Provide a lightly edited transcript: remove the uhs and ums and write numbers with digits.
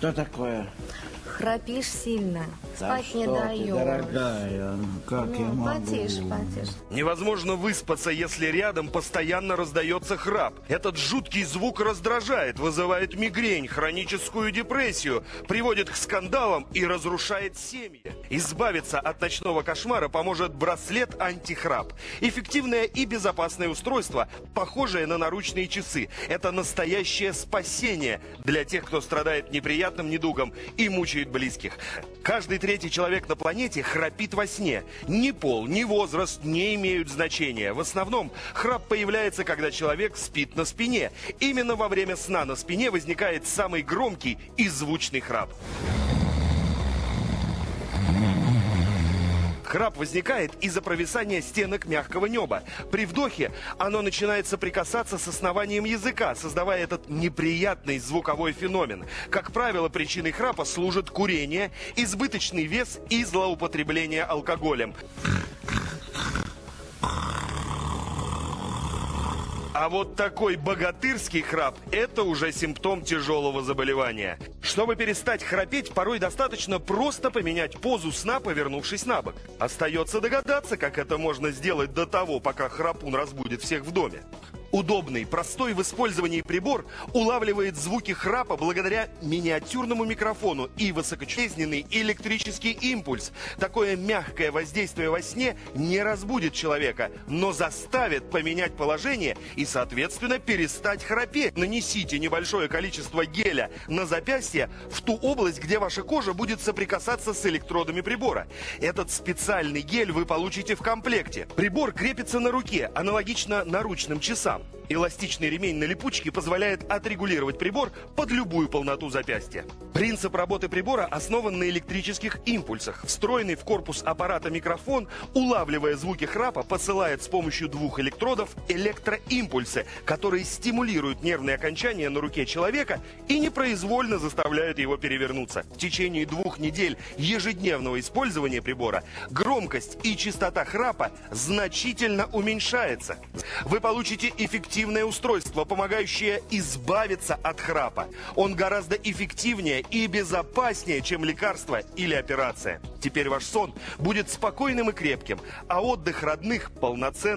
Что такое? Храпишь сильно, Да спать не что ты, даешь. дорогая, как я Ну, могу? потише, потише. Невозможно выспаться, если рядом постоянно раздается храп. Этот жуткий звук раздражает, вызывает мигрень, хроническую депрессию, приводит к скандалам и разрушает семьи. Избавиться от ночного кошмара поможет браслет антихрап. Эффективное и безопасное устройство, похожее на наручные часы. Это настоящее спасение для тех, кто страдает неприятным недугом и мучает близких. Каждый третий человек на планете храпит во сне. Ни пол, ни возраст не имеют значения. В основном храп появляется, когда человек спит на спине. Именно во время сна на спине возникает самый громкий и звучный храп. Храп возникает из-за провисания стенок мягкого неба. При вдохе оно начинает соприкасаться с основанием языка, создавая этот неприятный звуковой феномен. Как правило, причиной храпа служит курение, избыточный вес и злоупотребление алкоголем. А вот такой богатырский храп – это уже симптом тяжелого заболевания. Чтобы перестать храпеть, порой достаточно просто поменять позу сна, повернувшись на бок. Остается догадаться, как это можно сделать до того, пока храпун разбудит всех в доме. Удобный, простой в использовании прибор улавливает звуки храпа благодаря миниатюрному микрофону и высокочастотный электрический импульс. Такое мягкое воздействие во сне не разбудит человека, но заставит поменять положение и, соответственно, перестать храпеть. Нанесите небольшое количество геля на запястье в ту область, где ваша кожа будет соприкасаться с электродами прибора. Этот специальный гель вы получите в комплекте. Прибор крепится на руке, аналогично наручным часам. Эластичный ремень на липучке позволяет отрегулировать прибор под любую полноту запястья. Принцип работы прибора основан на электрических импульсах. Встроенный в корпус аппарата микрофон, улавливая звуки храпа, посылает с помощью двух электродов электроимпульсы, которые стимулируют нервные окончания на руке человека и непроизвольно заставляют его перевернуться. В течение 2 недель ежедневного использования прибора громкость и частота храпа значительно уменьшается. Вы получите эффективное устройство, помогающее избавиться от храпа. Он гораздо эффективнее и безопаснее, чем лекарство или операция. Теперь ваш сон будет спокойным и крепким, а отдых родных полноценным.